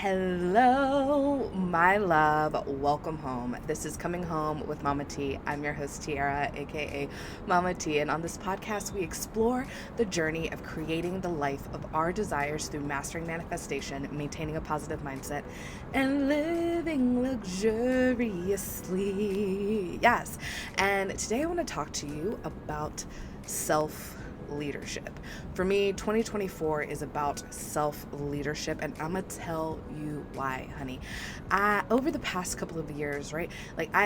Hello, my love. Welcome home. This is Coming Home with Mama T. I'm your host, Tiara, aka Mama T. And on this podcast, we explore the journey of creating the life of our desires through mastering manifestation, maintaining a positive mindset, and living luxuriously. Yes. And today I want to talk to you about self leadership. For me, 2024 is about self leadership, and I'm gonna tell you why, honey. Over the past couple of years, right?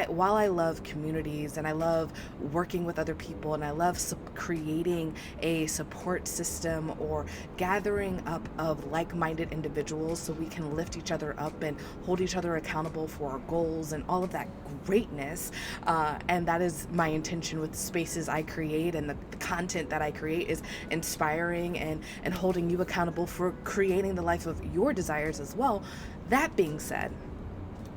While I love communities and I love working with other people and I love creating a support system or gathering up of like-minded individuals so we can lift each other up and hold each other accountable for our goals and all of that greatness. And that is my intention with the spaces I create and the content that I create is inspiring and holding you accountable for creating the life of your desires as well. That being said,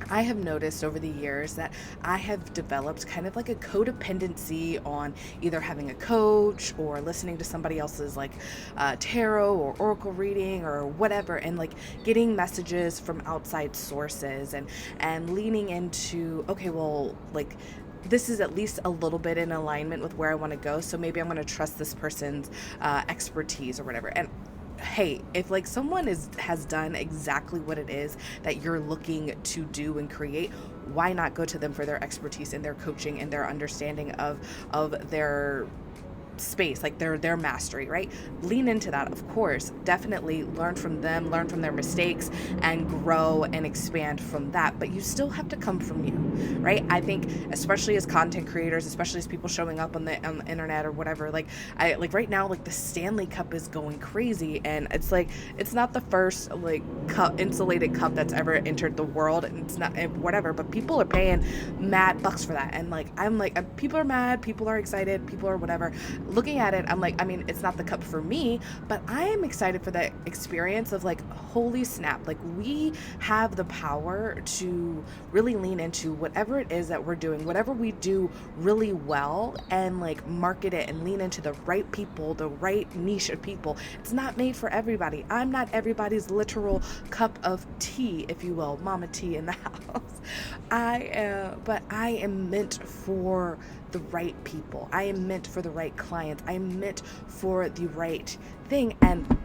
I have noticed over the years that I have developed kind of like a codependency on either having a coach or listening to somebody else's tarot or oracle reading or whatever, and like getting messages from outside sources and leaning into, okay, well, like this is at least a little bit in alignment with where I want to go. So maybe I'm going to trust this person's expertise or whatever. And hey, if like someone has done exactly what it is that you're looking to do and create, why not go to them for their expertise and their coaching and their understanding of their space, like their mastery, right? Lean into that, of course. Definitely learn from them, learn from their mistakes, and grow and expand from that. But you still have to come from you, right? I think, especially as content creators, especially as people showing up on the internet or whatever. Right now, like the Stanley Cup is going crazy, and it's not the first like insulated cup that's ever entered the world, and it's not whatever. But people are paying mad bucks for that, and people are mad, people are excited, people are whatever. Looking at it, I'm like, I mean, it's not the cup for me, but I am excited for that experience of like, holy snap, like we have the power to really lean into whatever it is that we're doing, whatever we do really well, and like market it and lean into the right people, the right niche of people. It's not made for everybody. I'm not everybody's literal cup of tea, if you will, Mama Tea in the house. But I am meant for the right people. I am meant for the right clients. I am meant for the right thing. And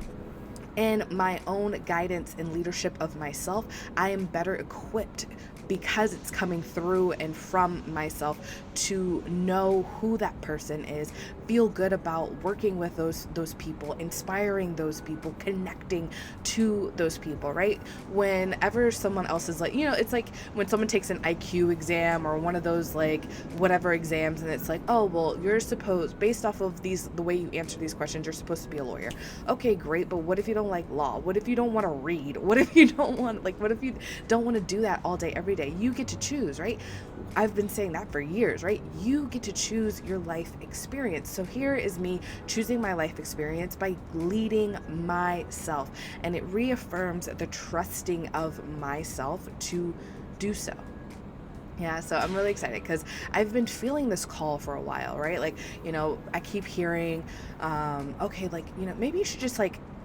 in my own guidance and leadership of myself, I am better equipped because it's coming through and from myself to know who that person is, feel good about working with those people, inspiring those people, connecting to those people, right? Whenever someone else is like, it's like when someone takes an IQ exam or one of those like whatever exams, and it's like, oh, well, you're supposed, based off of the way you answer these questions, you're supposed to be a lawyer. Okay, great, but what if you don't like law? What if you don't want to read? What if you don't want, what if you don't want to do that all day, every day? You get to choose, right? I've been saying that for years, right? You get to choose your life experience. So here is me choosing my life experience by leading myself, and it reaffirms the trusting of myself to do so. Yeah, so I'm really excited because I've been feeling this call for a while, right? I keep hearing, okay, maybe you should just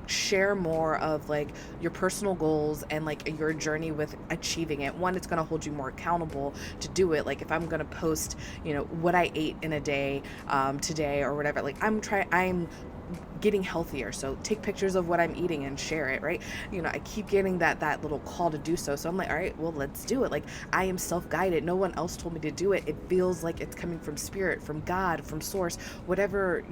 share more of like your personal goals and like your journey with achieving it. One, it's going to hold you more accountable to do it. Like if I'm going to post, what I ate in a day, today or whatever, I'm getting healthier, so take pictures of what I'm eating and share it, right? I keep getting that little call to do so I'm like, all right, well, let's do it. Like I am self-guided, no one else told me to do it. It feels like it's coming from spirit, from God, from source, whatever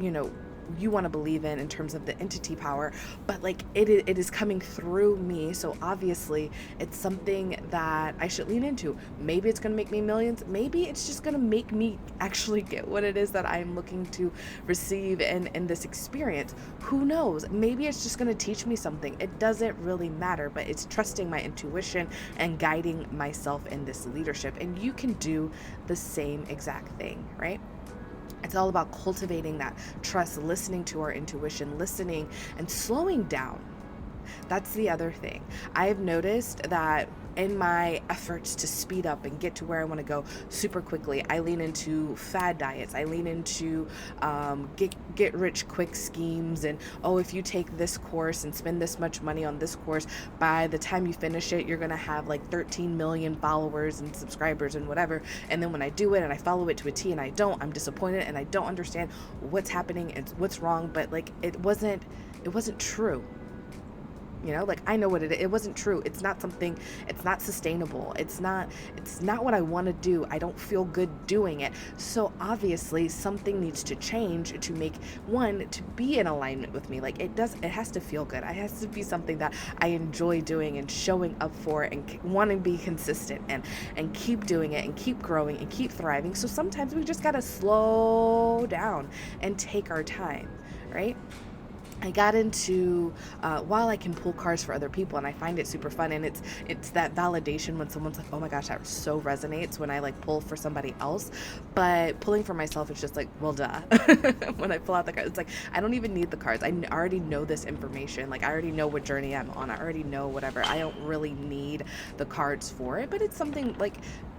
you want to believe in terms of the entity power, but like it is coming through me, so obviously it's something that I should lean into. Maybe it's going to make me millions, maybe it's just going to make me actually get what it is that I'm looking to receive in this experience. Who knows? Maybe it's just going to teach me something. It doesn't really matter, but it's trusting my intuition and guiding myself in this leadership, and you can do the same exact thing, right? It's all about cultivating that trust, listening to our intuition, listening and slowing down. That's the other thing. I've noticed that in my efforts to speed up and get to where I want to go super quickly, I lean into fad diets. I lean into get rich quick schemes, and oh, if you take this course and spend this much money on this course, by the time you finish it, you're gonna have like 13 million followers and subscribers and whatever. And then when I do it and I follow it to a T and I don't, I'm disappointed and I don't understand what's happening and what's wrong. But like it wasn't true. Like I know what it wasn't true. It's not something, it's not sustainable. It's not what I want to do. I don't feel good doing it. So obviously something needs to change to make one to be in alignment with me. Like it has to feel good. It has to be something that I enjoy doing and showing up for and want to be consistent and keep doing it and keep growing and keep thriving. So sometimes we just got to slow down and take our time, right? I got into while I can pull cards for other people and I find it super fun, and it's that validation when someone's like, oh my gosh, that so resonates when I like pull for somebody else. But pulling for myself, it's just like, well, duh. When I pull out the cards, it's like I don't even need the cards. I already know this information. Like I already know what journey I'm on. I already know whatever. I don't really need the cards for it. But it's something like,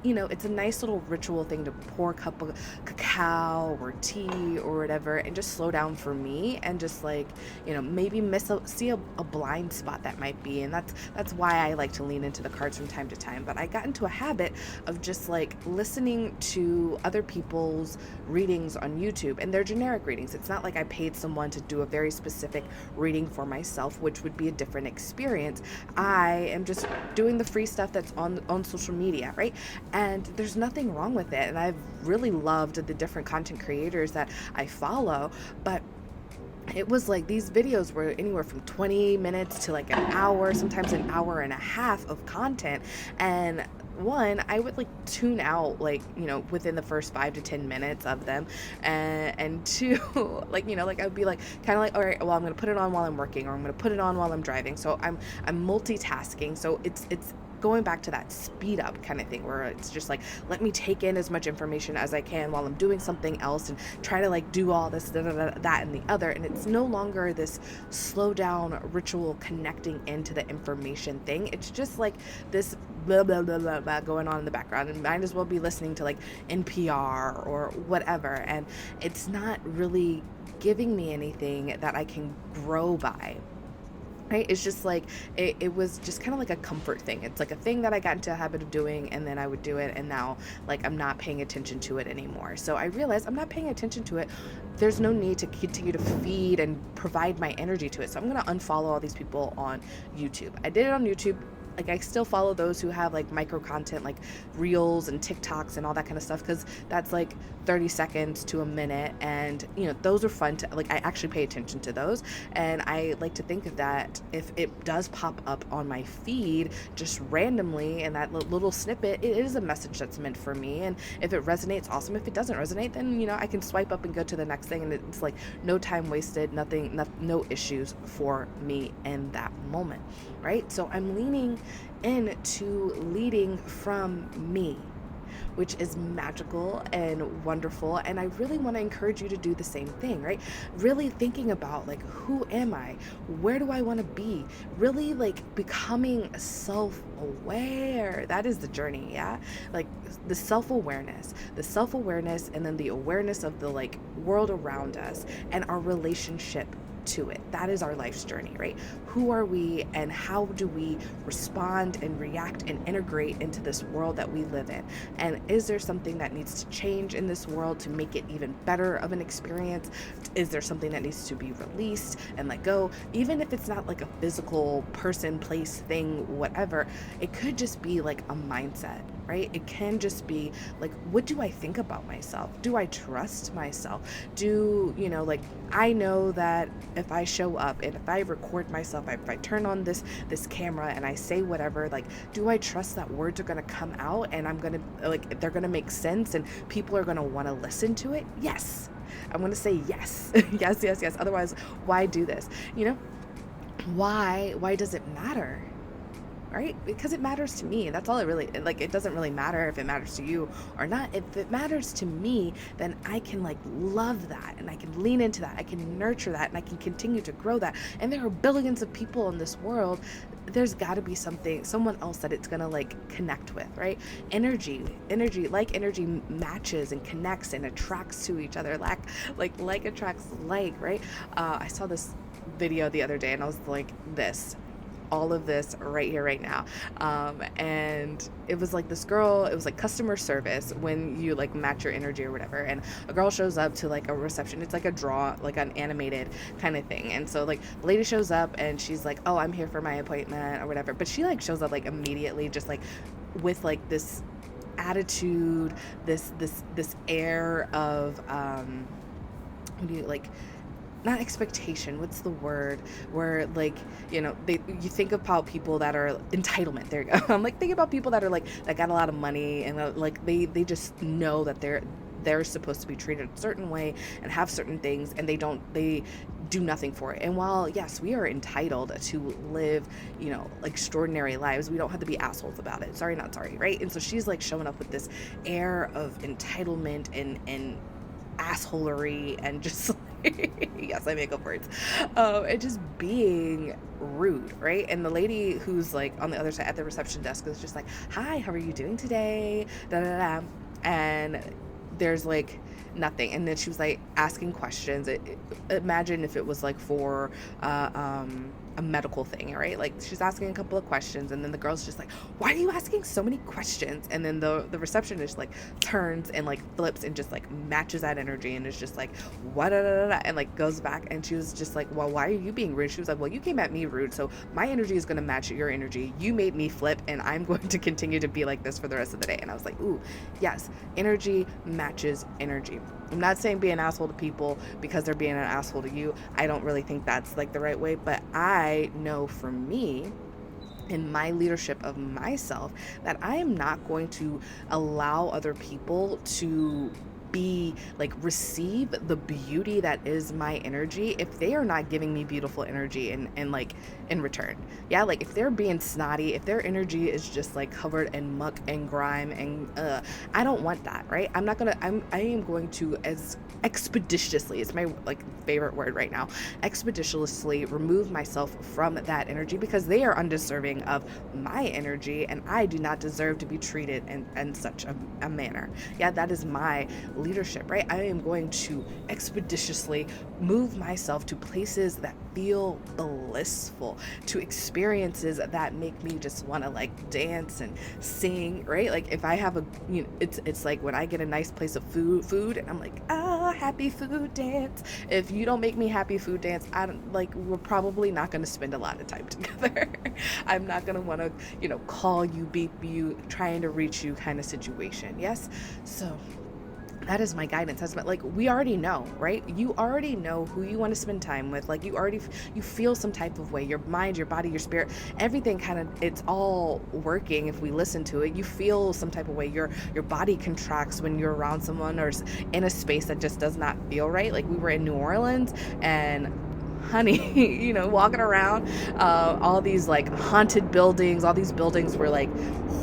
it's a nice little ritual thing to pour a cup of cacao or tea or whatever and just slow down for me and just like, maybe see a blind spot that might be. And that's why I like to lean into the cards from time to time. But I got into a habit of just like listening to other people's readings on YouTube, and they're generic readings. It's not like I paid someone to do a very specific reading for myself, which would be a different experience. I am just doing the free stuff that's on social media, right? And there's nothing wrong with it. And I've really loved the different content creators that I follow, but it was like these videos were anywhere from 20 minutes to like an hour, sometimes an hour and a half of content. And one, I would like tune out like, within the first 5 to 10 minutes of them. And two, like, like I would be like, kind of like, all right, well, I'm going to put it on while I'm working, or I'm going to put it on while I'm driving. So I'm multitasking. So it's going back to that speed up kind of thing where it's just like, let me take in as much information as I can while I'm doing something else and try to like do all this, that, and the other. And it's no longer this slow down ritual connecting into the information thing. It's just like this blah, blah, blah, blah, blah going on in the background, and might as well be listening to like NPR or whatever. And it's not really giving me anything that I can grow by. Right? It's just like, it was just kind of like a comfort thing. It's like a thing that I got into a habit of doing, and then I would do it, and now like I'm not paying attention to it anymore. So I realized I'm not paying attention to it. There's no need to continue to feed and provide my energy to it. So I'm going to unfollow all these people on YouTube. I did it on YouTube. Like I still follow those who have like micro content, like reels and TikToks and all that kind of stuff, because that's like 30 seconds to a minute, and those are fun to like. I actually pay attention to those, and I like to think that if it does pop up on my feed just randomly and that little snippet, it is a message that's meant for me. And if it resonates, awesome. If it doesn't resonate, then I can swipe up and go to the next thing, and it's like no time wasted, no issues for me in that moment, right? So I'm leaning into leading from me, which is magical and wonderful. And I really want to encourage you to do the same thing, right? Really thinking about like, who am I? Where do I want to be? Really like becoming self-aware. That is the journey, yeah? Like the self-awareness, and then the awareness of the like world around us and our relationship to it. That is our life's journey, right? Who are we, and how do we respond and react and integrate into this world that we live in? And is there something that needs to change in this world to make it even better of an experience? Is there something that needs to be released and let go? Even if it's not like a physical person, place, thing, whatever, it could just be like a mindset, right? It can just be like, what do I think about myself? Do I trust myself? Like I know that if I show up and if I record myself, if I turn on this camera and I say whatever, like, do I trust that words are going to come out and I'm going to like, they're going to make sense and people are going to want to listen to it? Yes. I'm going to say yes. yes. Otherwise, why do this? Why does it matter? right? Because it matters to me. That's all it really, like, it doesn't really matter if it matters to you or not. If it matters to me, then I can like love that, and I can lean into that. I can nurture that, and I can continue to grow that. And there are billions of people in this world. There's got to be someone else that it's gonna like connect with, right? Energy matches and connects and attracts to each other, like attracts like, right? I saw this video the other day, and I was like, all of this right here, right now. And it was like this girl, it was like customer service when you like match your energy or whatever. And a girl shows up to like a reception. It's like a draw, like an animated kind of thing. And so like the lady shows up and she's like, oh, I'm here for my appointment or whatever. But she like shows up like immediately, just like with like this attitude, this air of, like, not expectation, what's the word, where like, you think about people that are entitlement, there you go. I'm like thinking about people that are like, that got a lot of money, and like they just know that they're supposed to be treated a certain way and have certain things, and they do nothing for it. And while yes, we are entitled to live, extraordinary lives, we don't have to be assholes about it. Sorry, not sorry, right? And so she's like showing up with this air of entitlement and assholery, and just yes, I make up words, and just being rude, right? And the lady who's like on the other side at the reception desk is just like, hi, how are you doing today, da da da. And there's like nothing. And then she was like asking questions. Imagine if it was like for a medical thing, right? Like she's asking a couple of questions, and then the girl's just like, why are you asking so many questions? And then the receptionist like turns and like flips and just like matches that energy, and is just like, what, and like goes back. And she was just like, well, why are you being rude? She was like, well, you came at me rude, so my energy is going to match your energy. You made me flip, and I'm going to continue to be like this for the rest of the day. And I was like, ooh, yes, energy matches energy. I'm not saying be an asshole to people because they're being an asshole to you. I don't really think that's like the right way, but I know for me, in my leadership of myself, that I am not going to allow other people to be like receive the beauty that is my energy if they are not giving me beautiful energy and like in return. Yeah, like if they're being snotty, if their energy is just like covered in muck and grime and I don't want that, right? I am going to, as expeditiously, it's my like favorite word right now, expeditiously remove myself from that energy, because they are undeserving of my energy, and I do not deserve to be treated in such a manner. Yeah, that is my leadership, right? I am going to expeditiously move myself to places that feel blissful, to experiences that make me just want to like dance and sing, right? Like if I have it's like when I get a nice place of food and I'm like, happy food dance. If you don't make me happy food dance, we're probably not going to spend a lot of time together. I'm not going to want to, call you, beep you, trying to reach you kind of situation. Yes. So that is my guidance. That's like, we already know, right? You already know who you want to spend time with. Like you feel some type of way, your mind, your body, your spirit, everything kind of, it's all working. If we listen to it, you feel some type of way. Your body contracts when you're around someone or in a space that just does not feel right. Like we were in New Orleans, and honey, walking around, all these like haunted buildings, all these buildings where like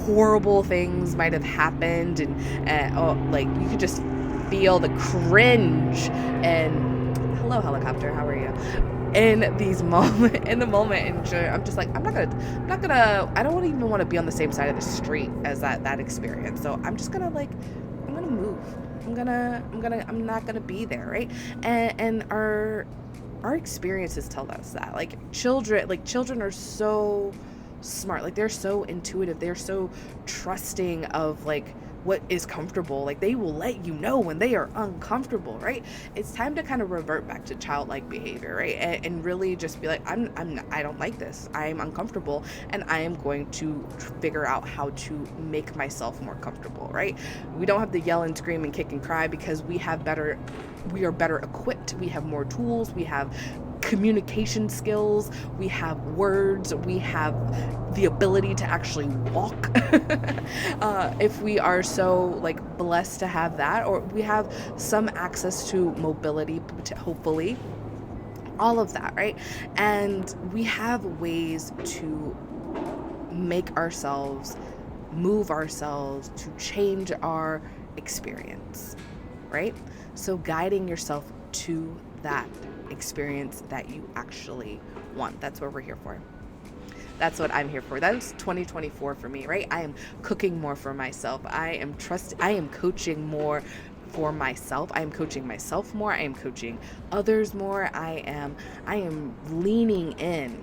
horrible things might have happened, and like you could just feel the cringe. And hello, helicopter, how are you? In the moment, and I'm just like, I don't even want to be on the same side of the street as that experience. So I'm just gonna I'm gonna move. I'm not gonna be there, right? And our experiences tell us that, like children are so smart, like they're so intuitive, they're so trusting of like what is comfortable. Like they will let you know when they are uncomfortable, right? It's time to kind of revert back to childlike behavior, right? And really just be like, I don't like this, I'm uncomfortable, and I am going to figure out how to make myself more comfortable, right? We don't have to yell and scream and kick and cry, because we are better equipped, we have more tools, we have communication skills, we have words, we have the ability to actually walk. If we are so like blessed to have that, or we have some access to mobility, hopefully, all of that, right? And we have ways to make ourselves, move ourselves, to change our experience, right? So guiding yourself to that experience that you actually want. That's what we're here for. That's what I'm here for. That's 2024 for me, right? I am cooking more for myself. I am coaching more for myself. I am coaching myself more. I am coaching others more. I am leaning in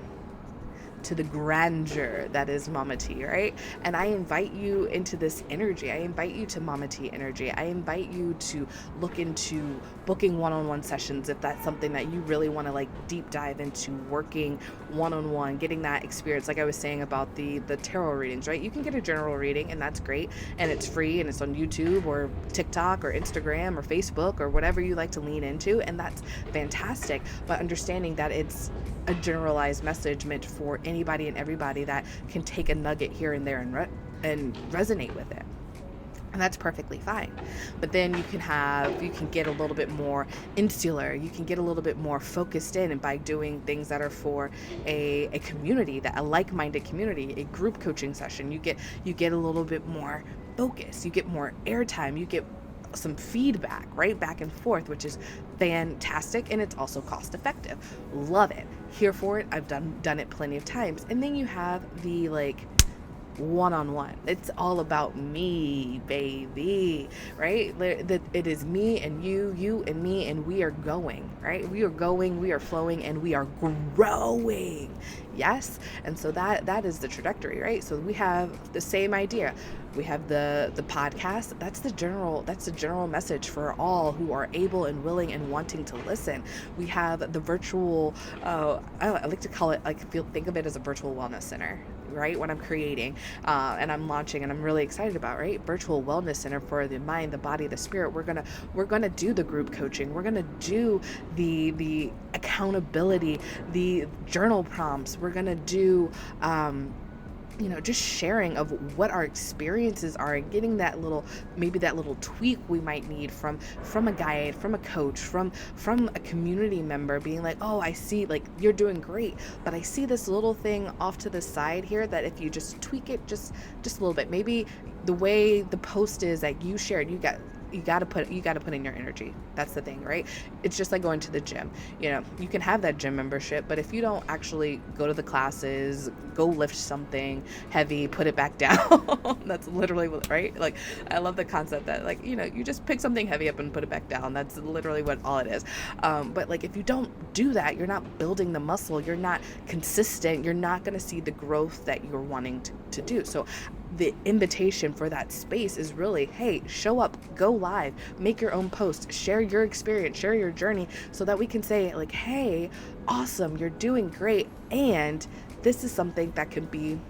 to the grandeur that is Mama T, right? And I invite you into this energy. I invite you to Mama T energy. I invite you to look into booking one-on-one sessions if that's something that you really want to like deep dive into, working one-on-one, getting that experience. Like I was saying about the tarot readings, right? You can get a general reading and that's great, and it's free, and it's on YouTube or TikTok or Instagram or Facebook or whatever you like to lean into, and that's fantastic. But understanding that it's a generalized message meant for anybody and everybody that can take a nugget here and there and resonate with it. And that's perfectly fine. But then you can get a little bit more insular. You can get a little bit more focused in, and by doing things that are for a community, a like-minded community, a group coaching session, you get a little bit more focus. You get more airtime. You get some feedback, right, back and forth, which is fantastic, and it's also cost effective. Love it. Here for it. I've done it plenty of times. And then you have the like one-on-one. It's all about me, baby, right? It is me and you and me, and we are going, right? We are going, we are flowing, and we are growing. Yes. And so that is the trajectory, right? So we have the same idea. We have the podcast. That's the general message for all who are able and willing and wanting to listen. We have the virtual, I like to call it, think of it as a virtual wellness center, right? When I'm creating and I'm launching, and I'm really excited about, right? Virtual wellness center for the mind, the body, the spirit. We're gonna do the group coaching. We're gonna do the accountability, the journal prompts. We're gonna do just sharing of what our experiences are, and getting that little tweak we might need from a guide, from a coach, from a community member, being like, oh, I see, like, you're doing great, but I see this little thing off to the side here that if you just tweak it just a little bit, maybe the way the post is that you shared, you got to put in your energy. That's the thing, right? It's just like going to the gym. You can have that gym membership, but if you don't actually go to the classes, go lift something heavy, put it back down. That's literally what, right? Like, I love the concept that, like, you just pick something heavy up and put it back down. That's literally what all it is. But like, if you don't do that, you're not building the muscle. You're not consistent. You're not going to see the growth that you're wanting to do. So the invitation for that space is really, hey, show up, go live, make your own post, share your experience, share your journey, so that we can say, like, hey, awesome, you're doing great, and this is something that can be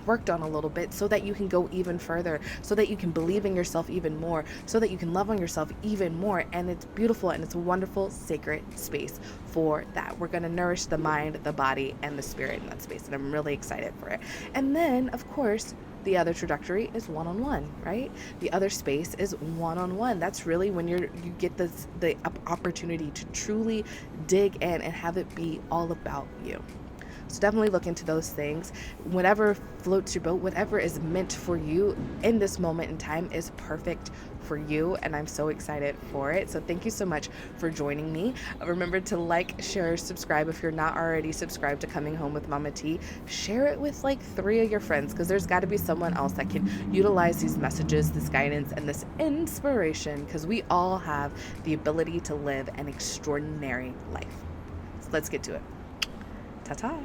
worked on a little bit, so that you can go even further, so that you can believe in yourself even more, so that you can love on yourself even more. And it's beautiful, and it's a wonderful, sacred space for that. We're going to nourish the mind, the body, and the spirit in that space, and I'm really excited for it. And then, of course, the other trajectory is one-on-one, right? The other space is one-on-one. That's really when you get the opportunity to truly dig in and have it be all about you. So definitely look into those things. Whatever floats your boat, whatever is meant for you in this moment in time is perfect for you, and I'm so excited for it. So thank you so much for joining me. Remember to like, share, subscribe if you're not already subscribed to Coming Home with Mama T. Share it with like 3 of your friends, because there's got to be someone else that can utilize these messages, this guidance, and this inspiration, because we all have the ability to live an extraordinary life. So let's get to it. Ta-ta.